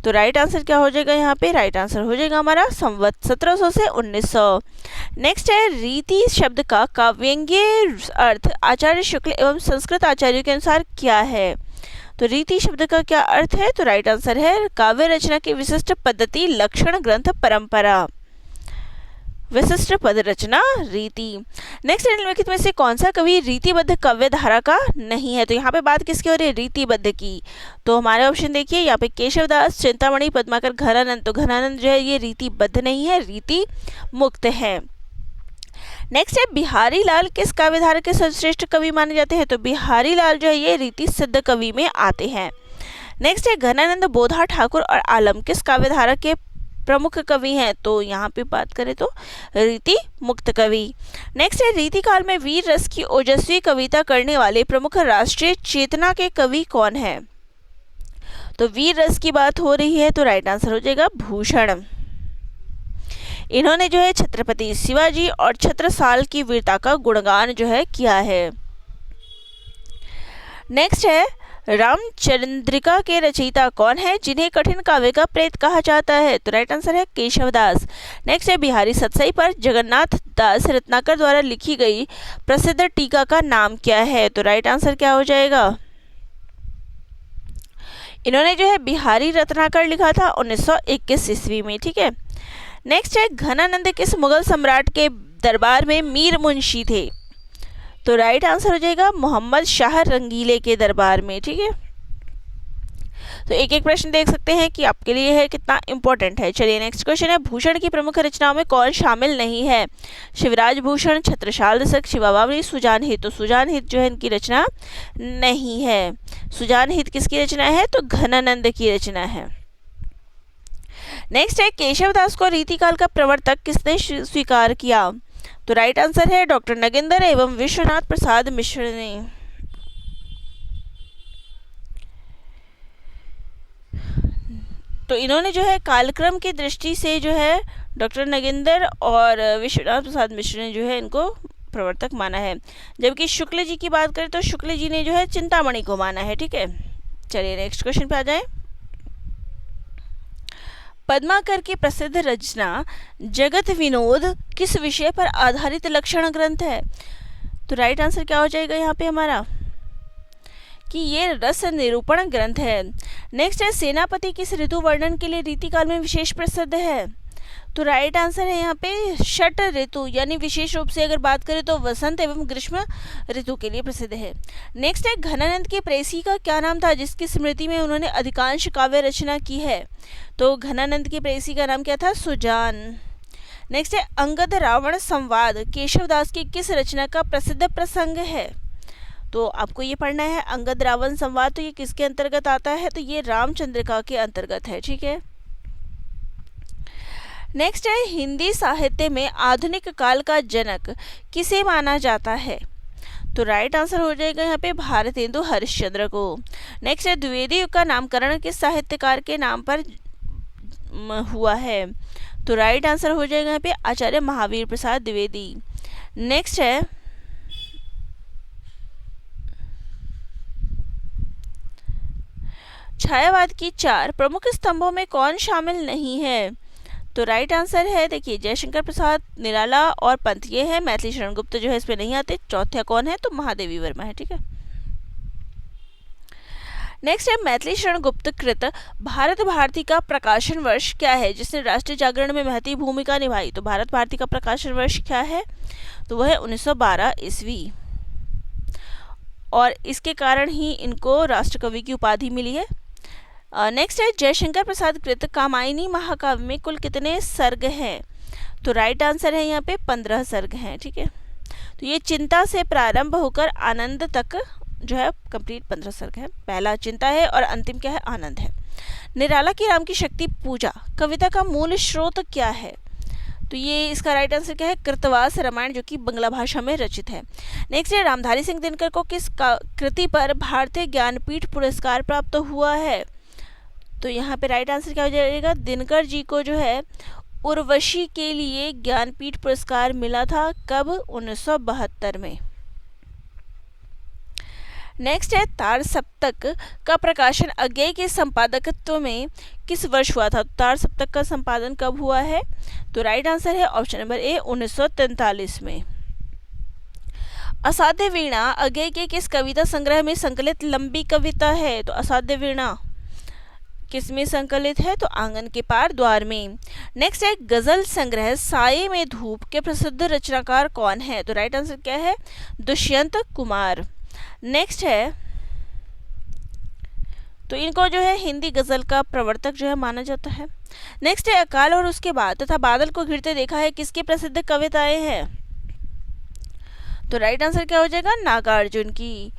तो राइट आंसर क्या हो जाएगा यहाँ पे? राइट आंसर हो जाएगा हमारा संवत 1700 से 1900। नेक्स्ट है, रीति शब्द का काव्यंग्य अर्थ आचार्य शुक्ल एवं संस्कृत आचार्यों के अनुसार क्या है? तो रीति शब्द का क्या अर्थ है? तो राइट आंसर है काव्य रचना की विशिष्ट पद्धति, लक्षण, ग्रंथ, परंपरा। विशिष्ट पद रचना रीति। नेक्स्ट, निम्नलिखित में से कौन सा कवि रीतिबद्ध काव्य धारा का नहीं है? तो यहाँ पे बात किसकी हो रही है? रीतिबद्ध की। तो हमारे ऑप्शन देखिए यहाँ पे केशवदास, चिंतामणि, पद्माकर, घनानंद। तो घनानंद जो है ये रीतिबद्ध नहीं है, रीति मुक्त है। नेक्स्ट है, बिहारी लाल किस काव्य धारा के सर्वश्रेष्ठ कवि माने जाते हैं? तो बिहारी लाल जो है ये रीति सिद्ध कवि में आते हैं। नेक्स्ट है, घनानंद, बोधा, ठाकुर और आलम किस काव्य धारा के प्रमुख कवि हैं? तो यहाँ पे बात करें तो रीति मुक्त कवि। नेक्स्ट है, रीति काल में वीर रस की ओजस्वी कविता करने वाले प्रमुख राष्ट्रीय चेतना के कवि कौन है? तो वीर रस की बात हो रही है, तो राइट आंसर हो जाएगा भूषण। इन्होंने जो है छत्रपति शिवाजी और छत्रसाल की वीरता का गुणगान जो है किया है। नेक्स्ट है, रामचंद्रिका के रचयिता कौन है जिन्हें कठिन काव्य का प्रेत कहा जाता है? तो राइट आंसर है केशवदास। नेक्स्ट है, बिहारी सतसई पर जगन्नाथ दास रत्नाकर द्वारा लिखी गई प्रसिद्ध टीका का नाम क्या है? तो राइट आंसर क्या हो जाएगा? इन्होंने जो है बिहारी रत्नाकर लिखा था 1921 ईस्वी में। ठीक है। नेक्स्ट है, घनानंद किस मुगल सम्राट के दरबार में मीर मुंशी थे? तो राइट आंसर हो जाएगा मोहम्मद शाह रंगीले के दरबार में। ठीक है। तो एक एक प्रश्न देख सकते हैं कि आपके लिए है कितना इंपॉर्टेंट है। चलिए नेक्स्ट क्वेश्चन है, भूषण की प्रमुख रचनाओं में कौन शामिल नहीं है? शिवराज भूषण, छत्रसाल दशक, शिवावली, सुजान हित। तो सुजान हित जो है इनकी रचना नहीं है। सुजान हित किसकी रचना है? तो घनानंद की रचना है। नेक्स्ट है, केशवदास को रीतिकाल का प्रवर्तक किसने स्वीकार किया? तो राइट आंसर है डॉक्टर नगेंद्र एवं विश्वनाथ प्रसाद मिश्र ने। तो इन्होंने जो है कालक्रम की दृष्टि से जो है डॉक्टर नगेंद्र और विश्वनाथ प्रसाद मिश्र ने जो है इनको प्रवर्तक माना है। जबकि शुक्ल जी की बात करें तो शुक्ल जी ने जो है चिंतामणि को माना है। ठीक है। चलिए नेक्स्ट क्वेश्चन पे आ जाए। पद्माकर की प्रसिद्ध रचना जगत विनोद किस विषय पर आधारित लक्षण ग्रंथ है? तो राइट आंसर क्या हो जाएगा यहाँ पे हमारा कि ये रस निरूपण ग्रंथ है। नेक्स्ट है, सेनापति किस ऋतु वर्णन के लिए रीतिकाल में विशेष प्रसिद्ध है? तो राइट आंसर है यहाँ पे षट ऋतु, यानी विशेष रूप से अगर बात करें तो वसंत एवं ग्रीष्म ऋतु के लिए प्रसिद्ध है। नेक्स्ट है घनानंद के प्रेयसी का क्या नाम था जिसकी स्मृति में उन्होंने अधिकांश काव्य रचना की है? तो घनानंद के प्रेयसी का नाम क्या था? सुजान। नेक्स्ट है अंगद रावण संवाद केशवदास की किस रचना का प्रसिद्ध प्रसंग है? तो आपको ये पढ़ना है अंगद रावण संवाद। तो ये किसके अंतर्गत आता है? तो ये रामचंद्रिका के अंतर्गत है, ठीक है। नेक्स्ट है हिंदी साहित्य में आधुनिक काल का जनक किसे माना जाता है? तो राइट आंसर हो जाएगा यहाँ पे भारतेंदु हरिश्चंद्र को। नेक्स्ट है द्विवेदी युग का नामकरण किस साहित्यकार के नाम पर हुआ है? तो राइट आंसर हो जाएगा यहाँ पे आचार्य महावीर प्रसाद द्विवेदी। नेक्स्ट है छायावाद की 4 प्रमुख स्तंभों में कौन शामिल नहीं है? तो राइट आंसर है देखिए जयशंकर प्रसाद, निराला और पंत, ये है। मैथिली शरण गुप्त जो है इसमें नहीं आते। चौथा कौन है? तो महादेवी वर्मा है, ठीक है। नेक्स्ट है मैथिली शरण गुप्त कृत भारत भारती का प्रकाशन वर्ष क्या है जिसने राष्ट्रीय जागरण में महती भूमिका निभाई? तो भारत भारती का प्रकाशन वर्ष क्या है? तो वह है 1912 ईस्वी, और इसके कारण ही इनको राष्ट्रकवि की उपाधि मिली है। नेक्स्ट है जयशंकर प्रसाद कृत कामायनी महाकाव्य में कुल कितने सर्ग हैं? तो राइट आंसर है यहाँ पे 15 सर्ग हैं, ठीक है। तो ये चिंता से प्रारंभ होकर आनंद तक जो है कंप्लीट 15 सर्ग है। पहला चिंता है और अंतिम क्या है? आनंद है। निराला की राम की शक्ति पूजा कविता का मूल स्रोत क्या है? तो ये इसका राइट आंसर क्या है? कृतवास रामायण, जो कि बंगला भाषा में रचित है। नेक्स्ट है रामधारी सिंह दिनकर को किस कृति पर भारतीय ज्ञानपीठ पुरस्कार प्राप्त हुआ है? तो यहाँ पे राइट आंसर क्या हो जाएगा? दिनकर जी को जो है उर्वशी के लिए ज्ञानपीठ पुरस्कार मिला था। कब? 1972 में। नेक्स्ट है तार सप्तक का प्रकाशन अज्ञेय के संपादकत्व में किस वर्ष हुआ था? तार सप्तक का संपादन कब हुआ है? तो राइट आंसर है ऑप्शन नंबर ए 1943 में। असाध्य वीणा अज्ञेय के किस कविता संग्रह में संकलित लंबी कविता है? तो असाध्य वीणा किस में संकलित है? तो आंगन के पार द्वार में। नेक्स्ट है गजल संग्रह साये में धूप के प्रसिद्ध रचनाकार कौन है? तो राइट आंसर क्या है? दुष्यंत कुमार। नेक्स्ट है तो इनको जो है हिंदी गजल का प्रवर्तक जो है माना जाता है। नेक्स्ट है अकाल और उसके बाद तथा बादल को घिरते देखा है किसकी प्रसिद्ध कविताएं हैं? तो राइट आंसर क्या हो जाएगा? नागार्जुन की।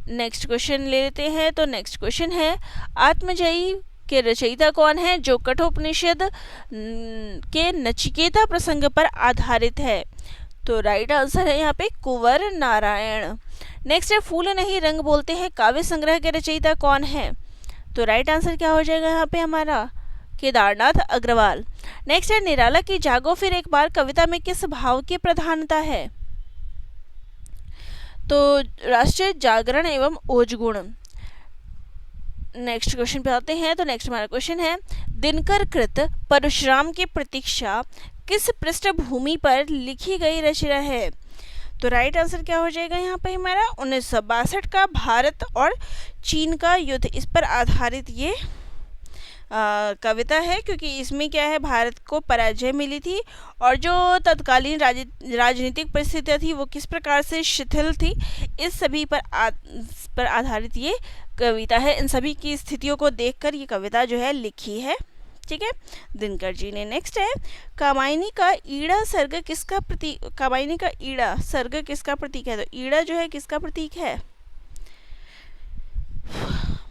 नेक्स्ट क्वेश्चन ले लेते हैं। तो नेक्स्ट क्वेश्चन है आत्मजयी के रचयिता कौन है जो कठोपनिषद के नचिकेता प्रसंग पर आधारित है? तो राइट आंसर है यहाँ पे कुंवर नारायण। नेक्स्ट है फूल नहीं रंग बोलते हैं काव्य संग्रह के रचयिता कौन है? तो राइट आंसर क्या हो जाएगा यहाँ पे हमारा? केदारनाथ अग्रवाल। नेक्स्ट है निराला की जागो फिर एक बार कविता में किस भाव की प्रधानता है? तो राष्ट्रीय जागरण एवं ओजगुण। नेक्स्ट क्वेश्चन पे आते हैं। तो नेक्स्ट हमारा क्वेश्चन है दिनकर कृत परशुराम की प्रतीक्षा किस पृष्ठभूमि पर लिखी गई रचना है? तो राइट आंसर क्या हो जाएगा यहाँ पे हमारा? 1962 का भारत और चीन का युद्ध, इस पर आधारित ये कविता है, क्योंकि इसमें क्या है भारत को पराजय मिली थी और जो तत्कालीन राजनीतिक परिस्थितियाँ थी वो किस प्रकार से शिथिल थी, इस सभी पर आधारित ये कविता है। इन सभी की स्थितियों को देखकर ये कविता जो है लिखी है, ठीक है, दिनकर जी ने। नेक्स्ट है कामायनी का ईड़ा सर्ग किसका प्रतीक? कामायनी का ईड़ा सर्ग किसका प्रतीक है? तो ईड़ा जो है किसका प्रतीक है?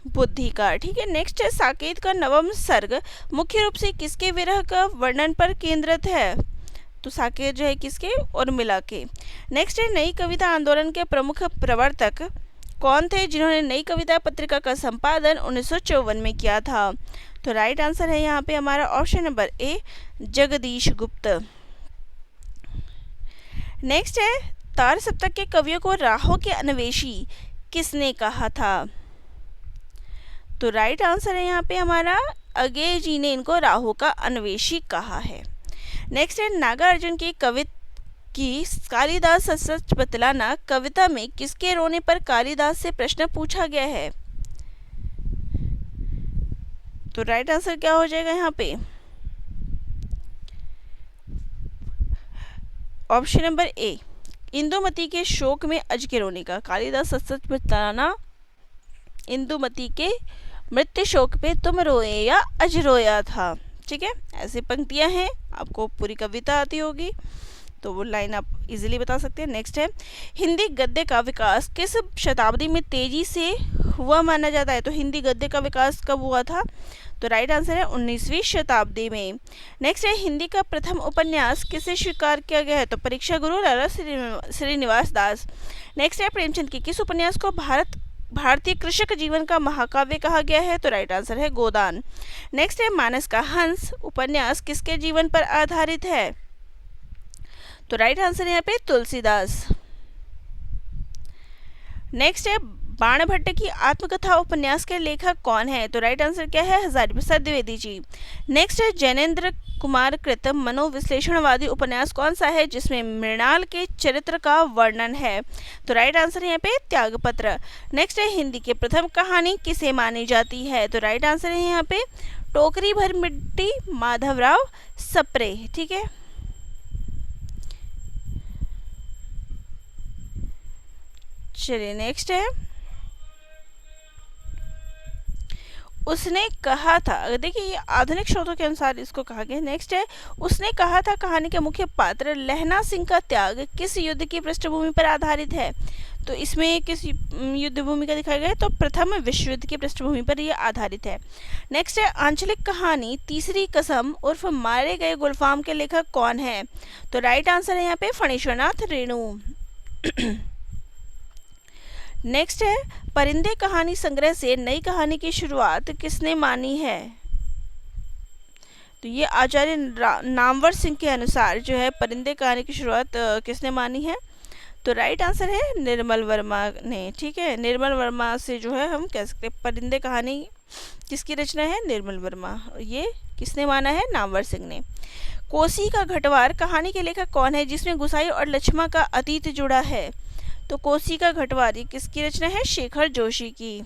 बुद्धि का, ठीक है। नेक्स्ट है साकेत का नवम सर्ग मुख्य रूप से किसके विरह का वर्णन पर केंद्रित है? तो साकेत जो है किसके? उर्मिला के। नेक्स्ट है नई कविता आंदोलन के प्रमुख प्रवर्तक कौन थे जिन्होंने नई कविता पत्रिका का संपादन 1954 में किया था? तो राइट आंसर है यहाँ पे हमारा ऑप्शन नंबर ए जगदीश गुप्त। नेक्स्ट है तार सप्तक के कवियों को राहों के अन्वेषी किसने कहा था? तो राइट आंसर है यहाँ पे हमारा अज्ञेय जी ने इनको राहों का अन्वेषी कहा है। नेक्स्ट है नागार्जुन की की कालिदास सच बतलाना कविता में किसके रोने पर कालिदास से प्रश्न पूछा गया है? तो राइट आंसर क्या हो जाएगा यहाँ पे? ऑप्शन नंबर ए, इंदुमती के शोक में अज के रोने का, कालिदास सच सच बताना, इंदुमती के मृत्यु शोक पे तुम रोए या अज रोया था। ठीक है, ऐसी पंक्तियां हैं, आपको पूरी कविता आती होगी तो वो लाइन आप इजीली बता सकते हैं। नेक्स्ट है, हिंदी गद्य का विकास किस शताब्दी में तेजी से हुआ माना जाता है? तो हिंदी गद्य का विकास कब हुआ था? तो राइट आंसर है 19वीं शताब्दी में। नेक्स्ट है, हिंदी का प्रथम उपन्यास किसे स्वीकार किया गया है? तो परीक्षा गुरु लाला श्रीनिवास दास। नेक्स्ट है, प्रेमचंद के किस उपन्यास को भारतीय कृषक जीवन का महाकाव्य कहा गया है? तो राइट आंसर है गोदान। नेक्स्ट है, मानस का हंस उपन्यास किसके जीवन पर आधारित है? तो राइट आंसर है यहाँ पे तुलसीदास। नेक्स्ट है, बाणभट्ट की आत्मकथा उपन्यास के लेखक कौन है? तो राइट आंसर क्या है? हजारी प्रसाद द्विवेदी जी। नेक्स्ट है, जैनेन्द्र कुमार कृत मनोविश्लेषणवादी उपन्यास कौन सा है जिसमें मृणाल के चरित्र का वर्णन है? तो राइट आंसर है यहाँ पे त्यागपत्र। नेक्स्ट है, हिंदी की प्रथम कहानी किसे मानी जाती है? तो राइट आंसर है यहाँ पे टोकरी भर मिट्टी, माधवराव सप्रे। ठीक है, चलिए नेक्स्ट है, उसने कहा था, देखिए ये आधुनिक स्रोतों के अनुसार इसको कहा गया। नेक्स्ट है, उसने कहा था कहानी के मुख्य पात्र लहना सिंह का त्याग किस युद्ध की पृष्ठभूमि पर आधारित है? तो इसमें किस युद्ध भूमि का दिखाया गया है? तो प्रथम विश्व युद्ध की पृष्ठभूमि पर यह आधारित है। नेक्स्ट है, आंचलिक कहानी तीसरी कसम उर्फ मारे गए गुलफाम के लेखक कौन है? तो राइट आंसर है यहाँ पे फणीश्वरनाथ रेणु। नेक्स्ट है, परिंदे कहानी संग्रह से नई कहानी की शुरुआत किसने मानी है? तो ये आचार्य नामवर सिंह के अनुसार जो है परिंदे कहानी की शुरुआत किसने मानी है? तो राइट आंसर है निर्मल वर्मा ने। ठीक है, निर्मल वर्मा से जो है हम कह सकते हैं परिंदे कहानी किसकी रचना है? निर्मल वर्मा। ये किसने माना है? नामवर सिंह ने। कोसी का घटवार कहानी के लेखक कौन है जिसमें गुसाई और लक्ष्मा का अतीत जुड़ा है? तो कोसी का घटवारी किसकी रचना है? शेखर जोशी की।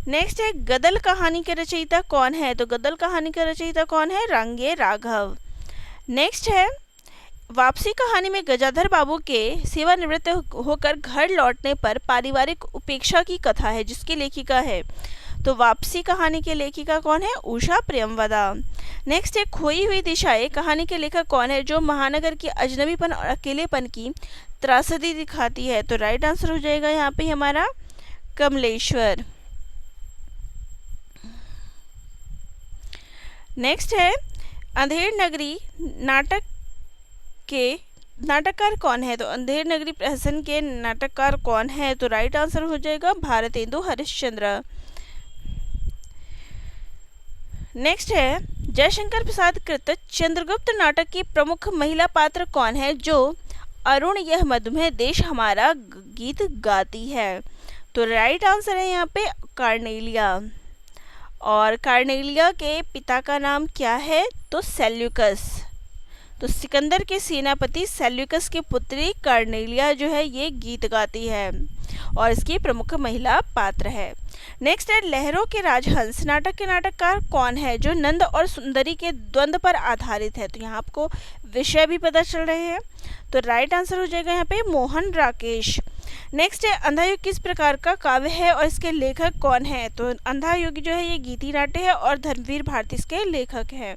नेक्स्ट है, गदल कहानी के रचयिता कौन है? तो गदल कहानी का रचयिता कौन है? रांगे राघव। नेक्स्ट है, वापसी कहानी में गजाधर बाबू के सेवानिवृत्त होकर घर लौटने पर पारिवारिक उपेक्षा की कथा है, जिसकी लेखिका है? तो वापसी कहानी के लेखिका कौन है? उषा प्रियमवदा। नेक्स्ट है, खोई हुई दिशाएं कहानी के लेखक कौन है जो महानगर की अजनबीपन और अकेलेपन की त्रासदी दिखाती है? तो राइट आंसर हो जाएगा यहाँ पे हमारा कमलेश्वर। नेक्स्ट है, अंधेर नगरी नाटककार कौन है? तो अंधेर नगरी प्रहसन के नाटककार कौन है? तो राइट आंसर हो जाएगा भारतेंदु हरिश्चंद्र। नेक्स्ट है, जयशंकर प्रसाद कृत चंद्रगुप्त नाटक की प्रमुख महिला पात्र कौन है जो अरुण यह मधुमेह देश हमारा गीत गाती है? तो राइट आंसर है यहाँ पे कार्नेलिया। और कार्नेलिया के पिता का नाम क्या है? तो सेल्यूकस। तो सिकंदर के सेनापति सेल्यूकस की पुत्री कार्नेलिया जो है ये गीत गाती है और इसकी प्रमुख महिला पात्र है। नेक्स्ट है, लहरों के राजहंस नाटक के नाटककार कौन है जो नंद और सुंदरी के द्वंद्व पर आधारित है? तो यहाँ आपको विषय भी पता चल रहे हैं। तो राइट आंसर हो जाएगा यहाँ पे मोहन राकेश। नेक्स्ट है, अंधा युग किस प्रकार का काव्य है और इसके लेखक कौन है? तो अंधा युग जो है ये गीति नाट्य है और धर्मवीर भारती इसके लेखक हैं।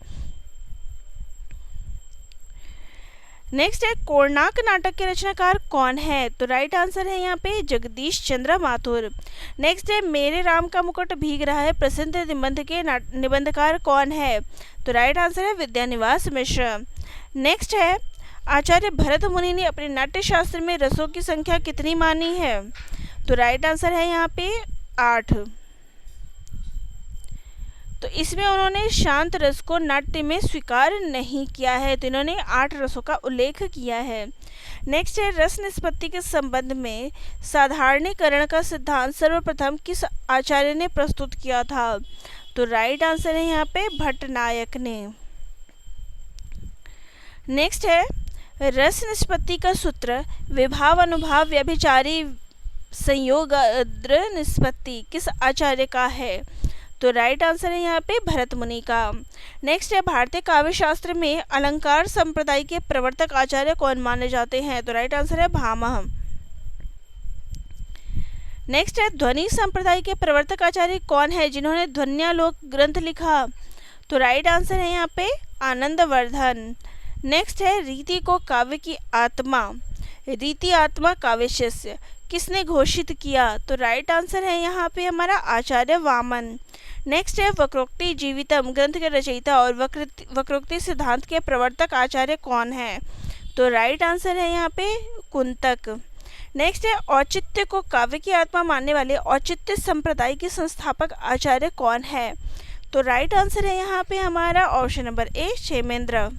नेक्स्ट है, कोणार्क नाटक के रचनाकार कौन है? तो राइट आंसर है यहाँ पे जगदीश चंद्र माथुर। नेक्स्ट है, मेरे राम का मुकुट भीग रहा है प्रसिद्ध निबंध के निबंधकार कौन है? तो राइट आंसर है विद्यानिवास मिश्र। नेक्स्ट है, आचार्य भरत मुनि ने अपने नाट्य शास्त्र में रसों की संख्या कितनी मानी है? तो राइट आंसर है यहाँ पे 8। तो इसमें उन्होंने शांत रस को नाट्य में स्वीकार नहीं किया है, तो इन्होंने 8 रसों का उल्लेख किया है। नेक्स्ट है, रस निष्पत्ति के संबंध में साधारणीकरण का सिद्धांत सर्वप्रथम किस आचार्य ने प्रस्तुत किया था? तो राइट आंसर है यहाँ पे भट्टनायक ने। नेक्स्ट है, रस निष्पत्ति का सूत्र विभाव अनुभाव व्यभिचारी संयोग निष्पत्ति किस आचार्य का है? तो राइट आंसर है यहाँ पे भरत मुनि का। नेक्स्ट है भारतीय काव्य शास्त्र में अलंकार संप्रदाय के प्रवर्तक आचार्य कौन माने जाते हैं? तो राइट आंसर है भामह। नेक्स्ट है ध्वनि संप्रदाय के प्रवर्तक आचार्य कौन है जिन्होंने ध्वन्यालोक ग्रंथ लिखा? तो राइट आंसर है यहाँ पे आनंदवर्धन। नेक्स्ट है रीति को काव्य की आत्मा, रीति आत्मा काव्य शिष्य किसने घोषित किया? तो राइट आंसर है यहाँ पे हमारा आचार्य वामन। नेक्स्ट है वक्रोक्ति जीवितम ग्रंथ के रचयिता और वक्रोक्ति सिद्धांत के प्रवर्तक आचार्य कौन है? तो राइट आंसर है यहाँ पे कुंतक। नेक्स्ट है औचित्य को काव्य की आत्मा मानने वाले औचित्य संप्रदाय के संस्थापक आचार्य कौन है? तो राइट आंसर है यहाँ पे हमारा option number A Kshemendra.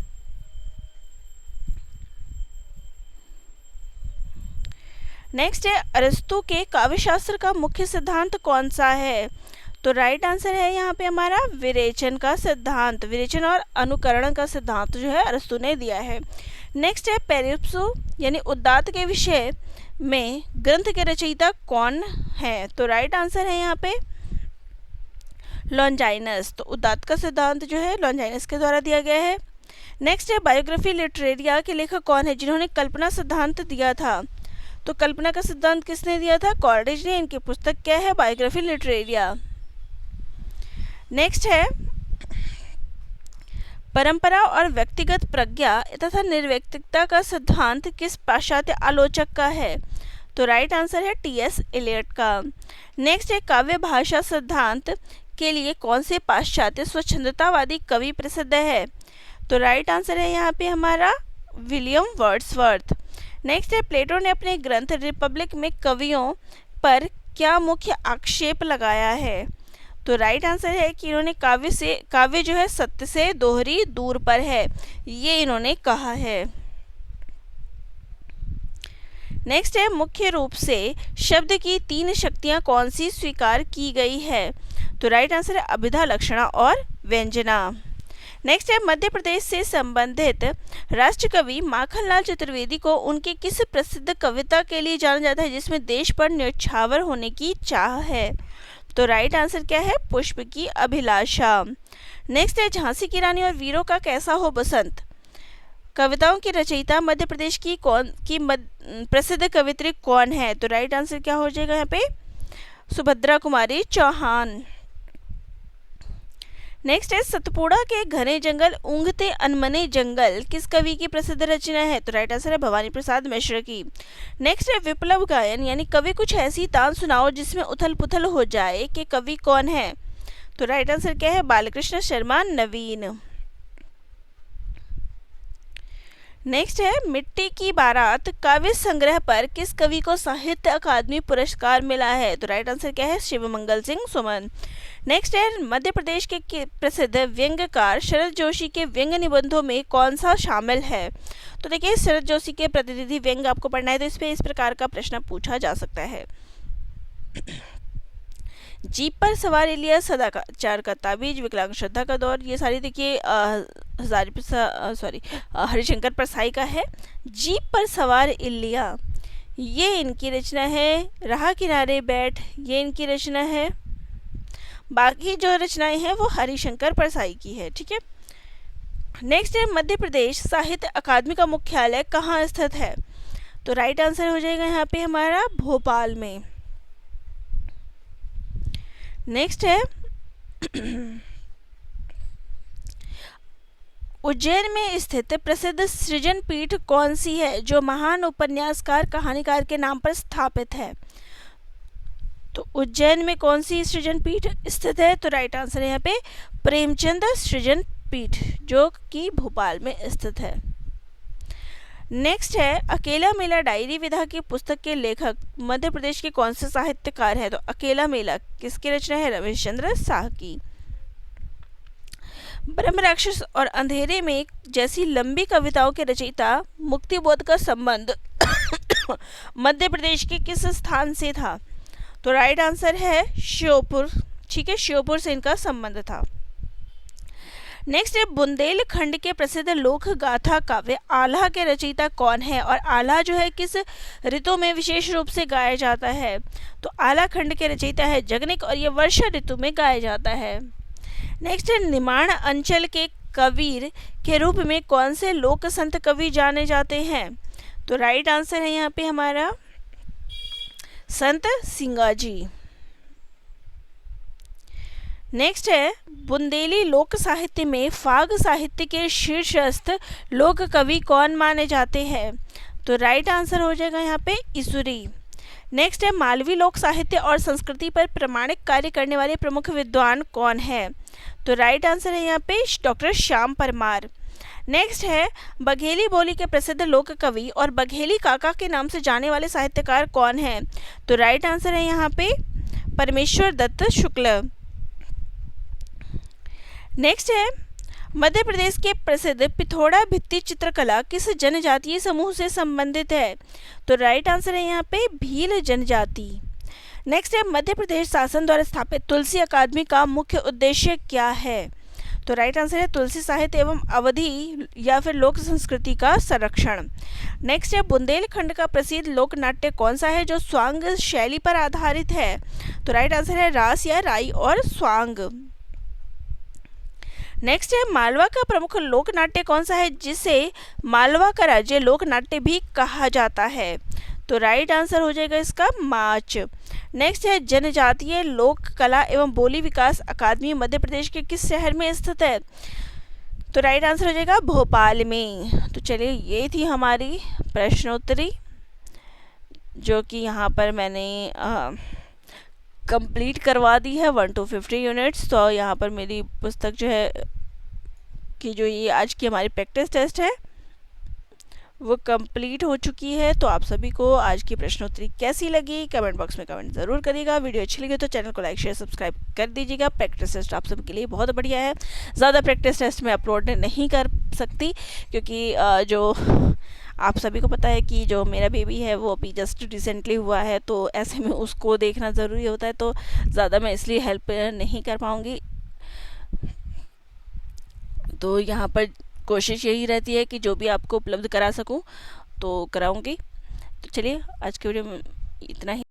Next है अरस्तु के काव्यशास्त्र का मुख्य सिद्धांत कौन सा है? तो राइट आंसर है यहाँ पे हमारा विरेचन का सिद्धांत, विरेचन और अनुकरण का सिद्धांत जो है अरस्तु ने दिया है। नेक्स्ट है पेरिप्सु यानी उदात्त के विषय में ग्रंथ के रचयिता कौन है? तो राइट आंसर है यहाँ पे लॉन्जाइनस। तो उदात्त का सिद्धांत जो है लॉन्जाइनस के द्वारा दिया गया है। नेक्स्ट है बायोग्राफी लिटरेरिया के लेखक कौन है जिन्होंने कल्पना सिद्धांत दिया था? तो कल्पना का सिद्धांत किसने दिया था? कॉलरिज ने। इनकी पुस्तक क्या है? Biography Literaria. नेक्स्ट है परंपरा और व्यक्तिगत प्रज्ञा तथा निर्व्यक्तिकता का सिद्धांत किस पाश्चात्य आलोचक का है? तो राइट आंसर है टी.एस. एलियट का। नेक्स्ट है काव्य भाषा सिद्धांत के लिए कौन से पाश्चात्य स्वच्छंदतावादी कवि प्रसिद्ध है? तो राइट आंसर है यहाँ पे हमारा विलियम वर्ड्सवर्थ। नेक्स्ट है प्लेटो ने अपने ग्रंथ रिपब्लिक में कवियों पर क्या मुख्य आक्षेप लगाया है? तो राइट आंसर है कि इन्होंने काव्य जो है सत्य से दोहरी दूर पर है, ये इन्होंने कहा है। नेक्स्ट है मुख्य रूप से शब्द की 3 शक्तियां कौन सी स्वीकार की गई है? तो राइट आंसर है अभिधा, लक्षणा और व्यंजना। नेक्स्ट है मध्य प्रदेश से संबंधित राष्ट्रकवि माखनलाल चतुर्वेदी को उनके किस प्रसिद्ध कविता के लिए जाना जाता है जिसमें देश पर न्यौछावर होने की चाह है? तो राइट आंसर क्या है? पुष्प की अभिलाषा। नेक्स्ट है झांसी की रानी और वीरों का कैसा हो बसंत कविताओं की रचयिता मध्य प्रदेश की प्रसिद्ध कवित्री कौन है? तो राइट आंसर क्या हो जाएगा यहाँ पे? सुभद्रा कुमारी चौहान। नेक्स्ट है सतपुड़ा के घने जंगल ऊँघते अनमने जंगल किस कवि की प्रसिद्ध रचना है? तो राइट आंसर है भवानी प्रसाद मिश्र की। नेक्स्ट है विप्लव गायन यानी कवि कुछ ऐसी तान सुनाओ जिसमें उथल पुथल हो जाए कि कवि कौन है? तो राइट आंसर क्या है? बालकृष्ण शर्मा नवीन। नेक्स्ट है मिट्टी की बारात काव्य संग्रह पर किस कवि को साहित्य अकादमी पुरस्कार मिला है? तो राइट आंसर क्या है? शिवमंगल सिंह सुमन। नेक्स्ट है मध्य प्रदेश के प्रसिद्ध व्यंग्यकार शरद जोशी के व्यंग्य निबंधों में कौन सा शामिल है? तो देखिए शरद जोशी के प्रतिनिधि व्यंग्य आपको पढ़ना है तो इस पे इस प्रकार का प्रश्न पूछा जा सकता है। जीप पर सवार इलिया, सदाचार का ताबीज, विकलांग श्रद्धा का दौर, ये सारी देखिए हरिशंकर परसाई का है। जीप पर सवार इलिया ये इनकी रचना है। राह किनारे बैठ ये इनकी रचना है। बाकी जो रचनाएं हैं वो हरिशंकर परसाई की है। ठीक है। नेक्स्ट है मध्य प्रदेश साहित्य अकादमी का मुख्यालय कहाँ स्थित है? तो राइट आंसर हो जाएगा यहाँ पे हमारा भोपाल में। नेक्स्ट है उज्जैन में स्थित प्रसिद्ध सृजन पीठ कौन सी है जो महान उपन्यासकार कहानीकार के नाम पर स्थापित है? तो उज्जैन में कौन सी सृजन पीठ स्थित है? तो राइट आंसर है यहाँ पे प्रेमचंद सृजन पीठ जो कि भोपाल में स्थित है। नेक्स्ट है अकेला मेला डायरी विधा की पुस्तक के लेखक मध्य प्रदेश के कौन से साहित्यकार है? तो अकेला मेला किसकी रचना है? रमेश चंद्र शाह की। ब्रह्म राक्षस और अंधेरे में जैसी लंबी कविताओं के रचयिता मुक्तिबोध का संबंध मध्य प्रदेश के किस स्थान से था? तो राइट आंसर है श्योपुर। ठीक है, श्योपुर से इनका संबंध था। नेक्स्ट है बुंदेलखंड के प्रसिद्ध लोक गाथा काव्य आल्हा के रचयिता कौन है, और आल्हा जो है किस ऋतु में विशेष रूप से गाया जाता है। तो आल्हा खंड के रचयिता है जगनिक, और ये वर्षा ऋतु में गाया जाता है। नेक्स्ट है निमाड़ अंचल के कबीर के रूप में कौन से लोक संत कवि जाने जाते हैं। तो राइट आंसर है यहाँ पे हमारा संत सिंगाजी। नेक्स्ट है बुंदेली लोक साहित्य में फाग साहित्य के शीर्षस्थ लोक कवि कौन माने जाते हैं। तो राइट आंसर हो जाएगा यहाँ पे ईसुरी। नेक्स्ट है मालवी लोक साहित्य और संस्कृति पर प्रामाणिक कार्य करने वाले प्रमुख विद्वान कौन है। तो राइट आंसर है यहाँ पे डॉक्टर श्याम परमार। नेक्स्ट है बघेली बोली के प्रसिद्ध लोक कवि और बघेली काका के नाम से जाने वाले साहित्यकार कौन है। तो राइट आंसर है यहाँ पे परमेश्वर दत्त शुक्ल। नेक्स्ट है मध्य प्रदेश के प्रसिद्ध पिथौरा भित्ति चित्रकला किस जनजातीय समूह से संबंधित है। तो राइट आंसर है यहाँ पे भील जनजाति। नेक्स्ट है मध्य प्रदेश शासन द्वारा स्थापित तुलसी अकादमी का मुख्य उद्देश्य क्या है। तो राइट आंसर है तुलसी साहित्य एवं अवधि या फिर लोक संस्कृति का संरक्षण। नेक्स्ट है बुंदेलखंड का प्रसिद्ध लोक नाट्य कौन सा है जो स्वांग शैली पर आधारित है। तो राइट आंसर है रास या राई और स्वांग। नेक्स्ट है मालवा का प्रमुख लोक नाट्य कौन सा है जिसे मालवा का राज्य लोक नाट्य भी कहा जाता है। तो राइट आंसर हो जाएगा इसका माच। नेक्स्ट है जनजातीय लोक कला एवं बोली विकास अकादमी मध्य प्रदेश के किस शहर में स्थित है। तो राइट आंसर हो जाएगा भोपाल में। तो चलिए ये थी हमारी प्रश्नोत्तरी जो कि यहाँ पर मैंने कंप्लीट करवा दी है 1 to 50 यूनिट्स। तो यहाँ पर मेरी पुस्तक जो है कि जो ये आज की हमारी प्रैक्टिस टेस्ट है वो कंप्लीट हो चुकी है। तो आप सभी को आज की प्रश्नोत्तरी कैसी लगी कमेंट बॉक्स में कमेंट ज़रूर करिएगा। वीडियो अच्छी लगी तो चैनल को लाइक शेयर सब्सक्राइब कर दीजिएगा। प्रैक्टिस टेस्ट आप सभी के लिए बहुत बढ़िया है। ज़्यादा प्रैक्टिस टेस्ट मैं अपलोड नहीं कर सकती क्योंकि जो आप सभी को पता है कि जो मेरा बेबी है वो अभी जस्ट रिसेंटली हुआ है, तो ऐसे में उसको देखना ज़रूरी होता है, तो ज़्यादा मैं इसलिए हेल्प नहीं कर पाऊँगी। तो यहाँ पर कोशिश यही रहती है कि जो भी आपको उपलब्ध करा सकूँ तो कराऊँगी। तो चलिए आज के वीडियो में इतना ही।